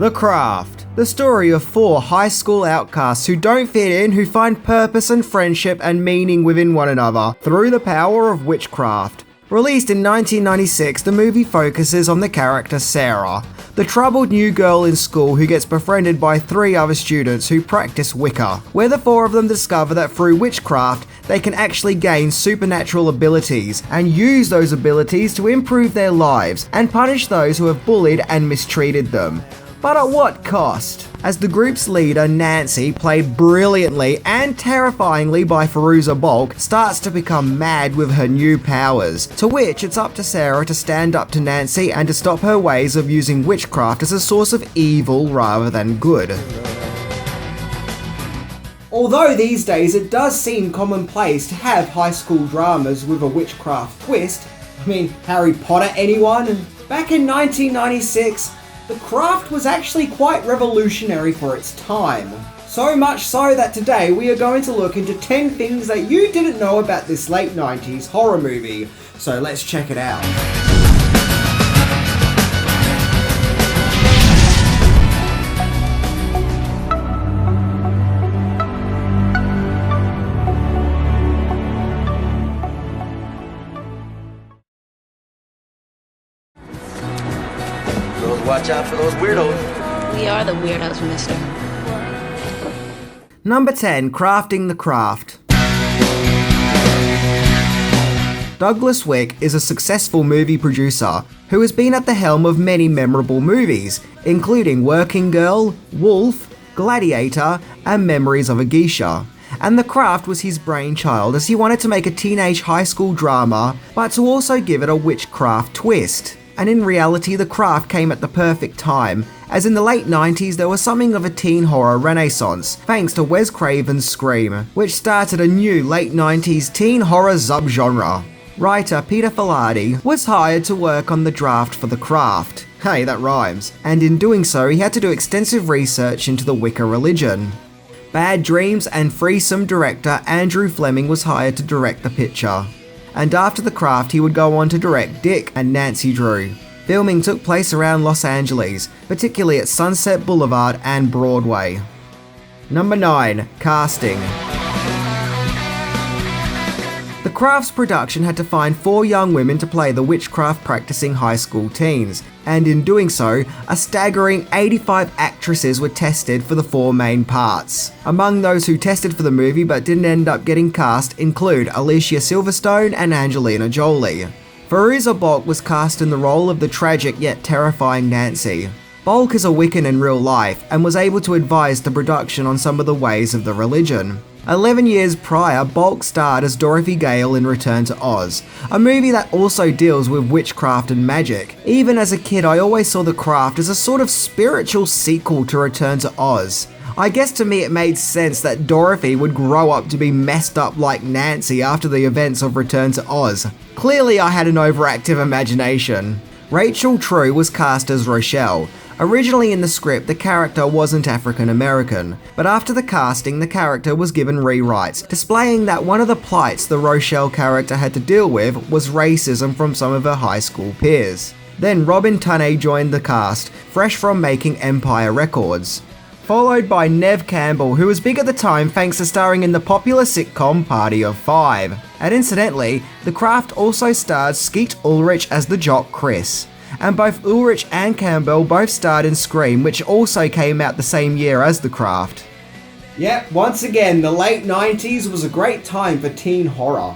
TheCraft, the story of 4 high school outcasts who don't fit in, who find purpose and friendship and meaning within one another through the power of witchcraft. Released in 1996, the movie focuses on the character Sarah, the troubled new girl in school who gets befriended by 3 other students who practice Wicca, where the 4 of them discover that through witchcraft they can actually gain supernatural abilities and use those abilities to improve their lives and punish those who have bullied and mistreated them. But at what cost? As the group's leader, Nancy, played brilliantly and terrifyingly by Fairuza Balk, starts to become mad with her new powers, to which it's up to Sarah to stand up to Nancy and to stop her ways of using witchcraft as a source of evil rather than good. Although these days it does seem commonplace to have high school dramas with a witchcraft twist, I mean, Harry Potter, anyone? Back in 1996, TheCraft was actually quite revolutionary for its time. So much so that today we are going to look into 10 things that you didn't know about this late 90s horror movie. So let's check it out. Watch out for those weirdos. We are the weirdos, mister. Number 10. Crafting the Craft. Douglas Wick is a successful movie producer who has been at the helm of many memorable movies, including Working Girl, Wolf, Gladiator, and Memories of a Geisha. And The Craft was his brainchild as he wanted to make a teenage high school drama, but to also give it a witchcraft twist. And in reality, The Craft came at the perfect time, as in the late 90s there was something of a teen horror renaissance, thanks to Wes Craven's Scream, which started a new late 90s teen horror subgenre. Writer Peter Filardi was hired to work on the draft for The Craft. Hey, that rhymes. And in doing so, he had to do extensive research into the Wicca religion. Bad Dreams and Threesome director Andrew Fleming was hired to direct the picture. And after The Craft, he would go on to direct Dick and Nancy Drew. Filming took place around Los Angeles, particularly at Sunset Boulevard and Broadway. Number 9. Casting. The Craft's production had to find 4 young women to play the witchcraft practicing high school teens, and in doing so, a staggering 85 actresses were tested for the 4 main parts. Among those who tested for the movie but didn't end up getting cast include Alicia Silverstone and Angelina Jolie. Fairuza Balk was cast in the role of the tragic yet terrifying Nancy. Balk is a Wiccan in real life and was able to advise the production on some of the ways of the religion. 11 years prior, Balk starred as Dorothy Gale in Return to Oz, a movie that also deals with witchcraft and magic. Even as a kid, I always saw The Craft as a sort of spiritual sequel to Return to Oz. I guess to me it made sense that Dorothy would grow up to be messed up like Nancy after the events of Return to Oz. Clearly I had an overactive imagination. Rachel True was cast as Rochelle. Originally in the script, the character wasn't African American, but after the casting, the character was given rewrites, displaying that one of the plights the Rochelle character had to deal with was racism from some of her high school peers. Then Robin Tunney joined the cast, fresh from making Empire Records. Followed by Neve Campbell, who was big at the time thanks to starring in the popular sitcom Party of 5. And incidentally, The Craft also starred Skeet Ulrich as the jock Chris. And both Ulrich and Campbell both starred in Scream, which also came out the same year as The Craft. Yep, once again, the late 90s was a great time for teen horror.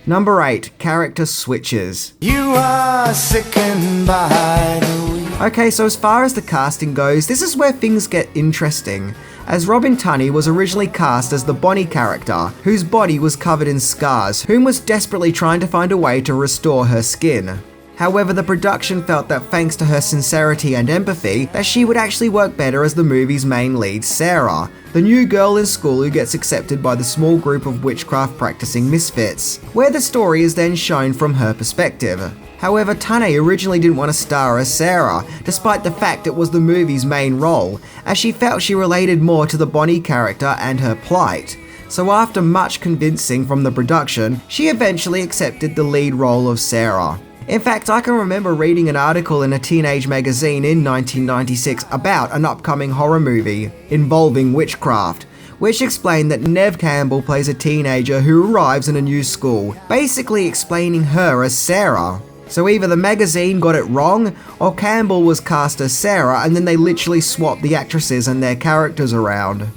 Number 8. Character switches. You are sickened by the week. Okay, so as far as the casting goes, this is where things get interesting, as Robin Tunney was originally cast as the Bonnie character, whose body was covered in scars, whom was desperately trying to find a way to restore her skin. However, the production felt that thanks to her sincerity and empathy, that she would actually work better as the movie's main lead, Sarah, the new girl in school who gets accepted by the small group of witchcraft practicing misfits, where the story is then shown from her perspective. However, Tunney originally didn't want to star as Sarah, despite the fact it was the movie's main role, as she felt she related more to the Bonnie character and her plight. So after much convincing from the production, she eventually accepted the lead role of Sarah. In fact, I can remember reading an article in a teenage magazine in 1996 about an upcoming horror movie involving witchcraft, which explained that Neve Campbell plays a teenager who arrives in a new school, basically explaining her as Sarah. So either the magazine got it wrong, or Campbell was cast as Sarah and then they literally swapped the actresses and their characters around.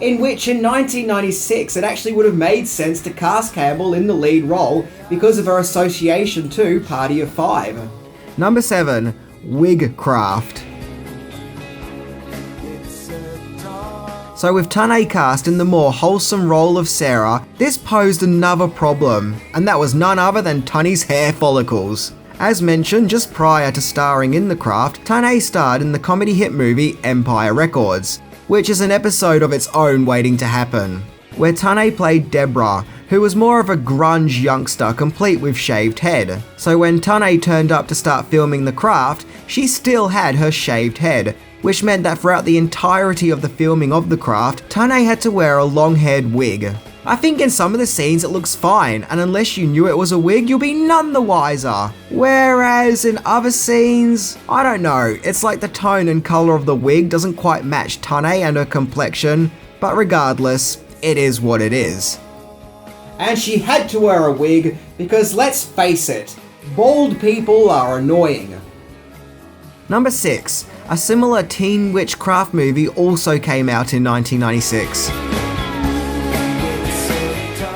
In which, in 1996, it actually would have made sense to cast Campbell in the lead role because of her association to Party of Five. Number 7. Wigcraft. So with Tunay cast in the more wholesome role of Sarah, this posed another problem, and that was none other than Tunay's hair follicles. As mentioned, just prior to starring in The Craft, Tunay starred in the comedy hit movie Empire Records, which is an episode of its own waiting to happen, where Tunay played Deborah, who was more of a grunge youngster complete with shaved head. So when Tunay turned up to start filming The Craft, she still had her shaved head, which meant that throughout the entirety of the filming of The Craft, Tunay had to wear a long-haired wig. I think in some of the scenes it looks fine, and unless you knew it was a wig, you'll be none the wiser. Whereas in other scenes, I don't know, it's like the tone and colour of the wig doesn't quite match Tunay and her complexion, but regardless, it is what it is. And she had to wear a wig because let's face it, bald people are annoying. Number 6. A similar teen witchcraft movie also came out in 1996.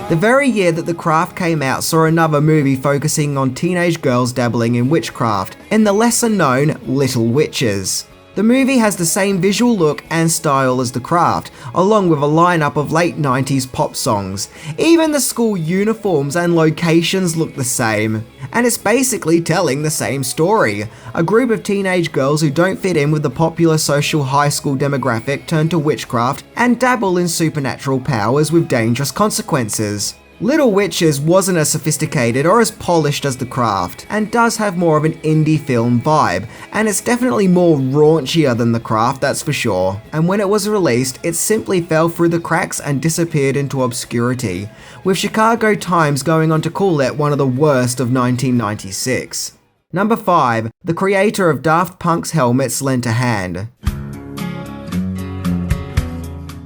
The very year that The Craft came out saw another movie focusing on teenage girls dabbling in witchcraft, in the lesser known Little Witches. The movie has the same visual look and style as The Craft, along with a lineup of late 90s pop songs. Even the school uniforms and locations look the same. And it's basically telling the same story. A group of teenage girls who don't fit in with the popular social high school demographic turn to witchcraft and dabble in supernatural powers with dangerous consequences. Little Witches wasn't as sophisticated or as polished as The Craft, and does have more of an indie film vibe, and it's definitely more raunchier than The Craft, that's for sure. And when it was released, it simply fell through the cracks and disappeared into obscurity, with Chicago Times going on to call it one of the worst of 1996. Number 5. The creator of Daft Punk's helmets lent a hand.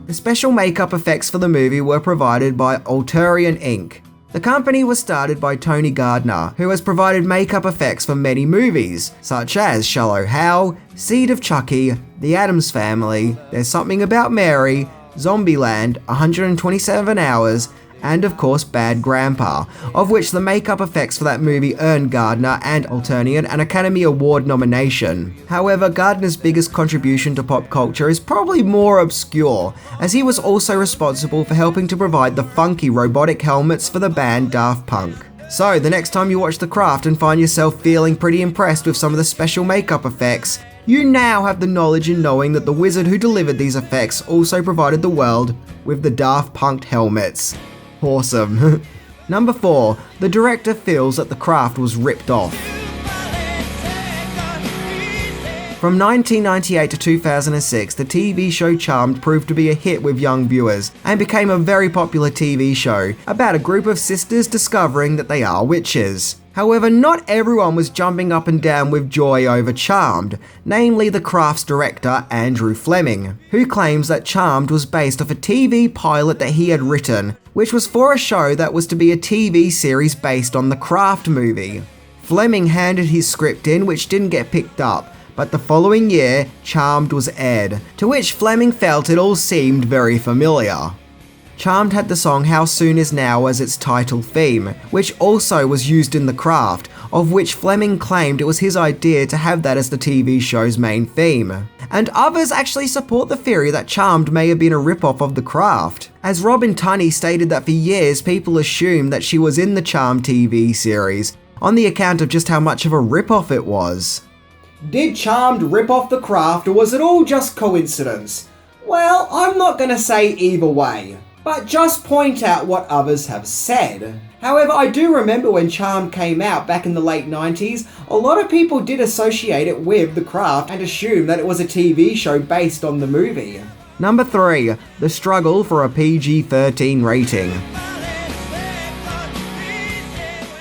The special makeup effects for the movie were provided by Alterian Inc. The company was started by Tony Gardner, who has provided makeup effects for many movies, such as Shallow Hal, Seed of Chucky, The Addams Family, There's Something About Mary, Zombieland, 127 Hours, and of course Bad Grandpa, of which the makeup effects for that movie earned Gardner and Alternian an Academy Award nomination. However, Gardner's biggest contribution to pop culture is probably more obscure, as he was also responsible for helping to provide the funky robotic helmets for the band Daft Punk. So, the next time you watch The Craft and find yourself feeling pretty impressed with some of the special makeup effects, you now have the knowledge in knowing that the wizard who delivered these effects also provided the world with the Daft Punk helmets. Awesome. Number 4. The director feels that The Craft was ripped off. From 1998 to 2006, the TV show Charmed proved to be a hit with young viewers, and became a very popular TV show about a group of sisters discovering that they are witches. However, not everyone was jumping up and down with joy over Charmed, namely The Craft's director, Andrew Fleming, who claims that Charmed was based off a TV pilot that he had written, which was for a show that was to be a TV series based on the Craft movie. Fleming handed his script in, which didn't get picked up, but the following year, Charmed was aired, to which Fleming felt it all seemed very familiar. Charmed had the song How Soon Is Now as its title theme, which also was used in The Craft, of which Fleming claimed it was his idea to have that as the TV show's main theme. And others actually support the theory that Charmed may have been a rip-off of The Craft, as Robin Tunney stated that for years people assumed that she was in the Charmed TV series, on the account of just how much of a rip-off it was. Did Charmed rip off The Craft, or was it all just coincidence? Well, I'm not gonna say either way, but just point out what others have said. However, I do remember when Charmed came out back in the late 90s, a lot of people did associate it with The Craft and assume that it was a TV show based on the movie. Number 3. The struggle for a PG-13 rating.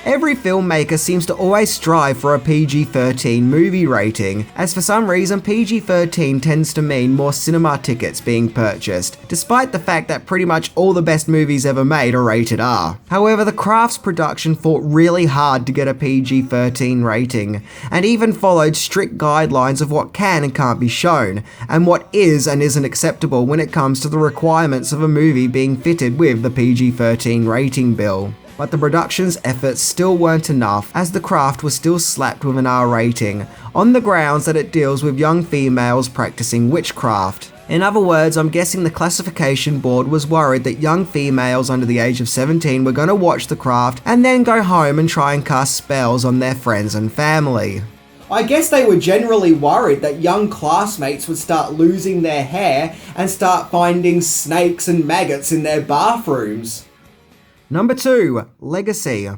Every filmmaker seems to always strive for a PG-13 movie rating, as for some reason PG-13 tends to mean more cinema tickets being purchased, despite the fact that pretty much all the best movies ever made are rated R. However, The Craft's production fought really hard to get a PG-13 rating, and even followed strict guidelines of what can and can't be shown, and what is and isn't acceptable when it comes to the requirements of a movie being fitted with the PG-13 rating bill. But the production's efforts still weren't enough, as The Craft was still slapped with an R rating, on the grounds that it deals with young females practicing witchcraft. In other words, I'm guessing the classification board was worried that young females under the age of 17 were going to watch The Craft and then go home and try and cast spells on their friends and family. I guess they were generally worried that young classmates would start losing their hair and start finding snakes and maggots in their bathrooms. Number 2. Legacy.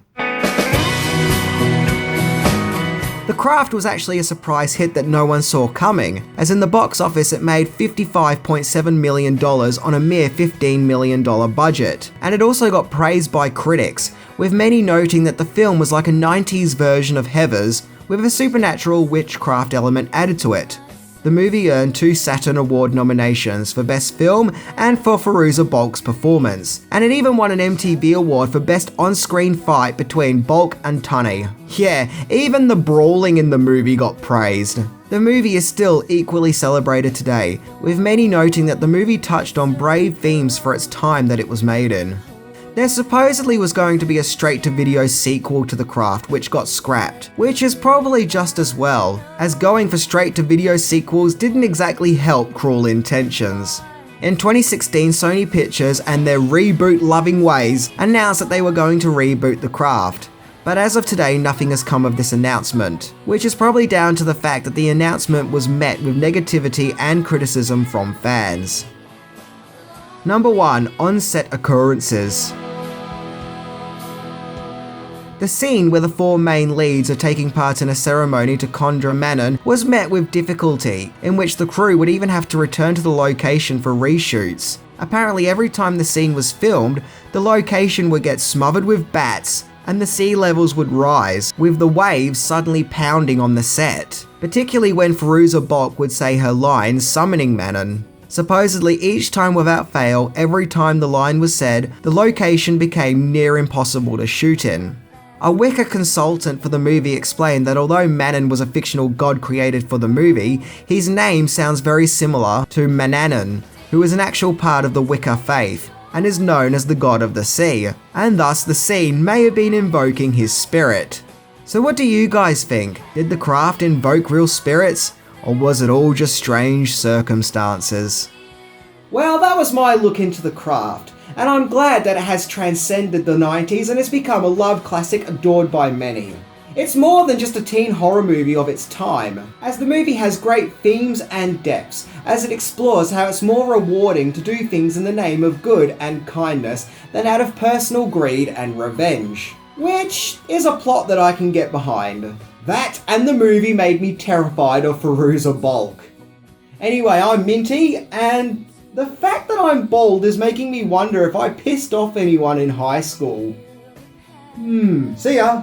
The Craft was actually a surprise hit that no one saw coming, as in the box office it made $55.7 million on a mere $15 million budget, and it also got praised by critics, with many noting that the film was like a 90s version of Heathers, with a supernatural witchcraft element added to it. The movie earned 2 Saturn Award nominations for Best Film and for Fairuza Balk's performance, and it even won an MTV Award for Best On-Screen Fight between Balk and Tunney. Yeah, even the brawling in the movie got praised. The movie is still equally celebrated today, with many noting that the movie touched on brave themes for its time that it was made in. There supposedly was going to be a straight-to-video sequel to The Craft, which got scrapped, which is probably just as well, as going for straight-to-video sequels didn't exactly help Cruel Intentions. In 2016, Sony Pictures and their reboot-loving ways announced that they were going to reboot The Craft. But as of today, nothing has come of this announcement, which is probably down to the fact that the announcement was met with negativity and criticism from fans. Number 1. On-set occurrences. The scene where the 4 main leads are taking part in a ceremony to conjure Manon was met with difficulty, in which the crew would even have to return to the location for reshoots. Apparently every time the scene was filmed, the location would get smothered with bats, and the sea levels would rise, with the waves suddenly pounding on the set, particularly when Fairuza Balk would say her line summoning Manon. Supposedly each time without fail, every time the line was said, the location became near impossible to shoot in. A Wicca consultant for the movie explained that although Manon was a fictional god created for the movie, his name sounds very similar to Manannan, who is an actual part of the Wicca faith, and is known as the god of the sea, and thus the scene may have been invoking his spirit. So what do you guys think? Did The Craft invoke real spirits? Or was it all just strange circumstances? Well, that was my look into The Craft, and I'm glad that it has transcended the 90s and has become a love classic adored by many. It's more than just a teen horror movie of its time, as the movie has great themes and depths, as it explores how it's more rewarding to do things in the name of good and kindness than out of personal greed and revenge. Which is a plot that I can get behind. That and the movie made me terrified of Fairuza Balk. Anyway, I'm Minty, and the fact that I'm bald is making me wonder if I pissed off anyone in high school. See ya!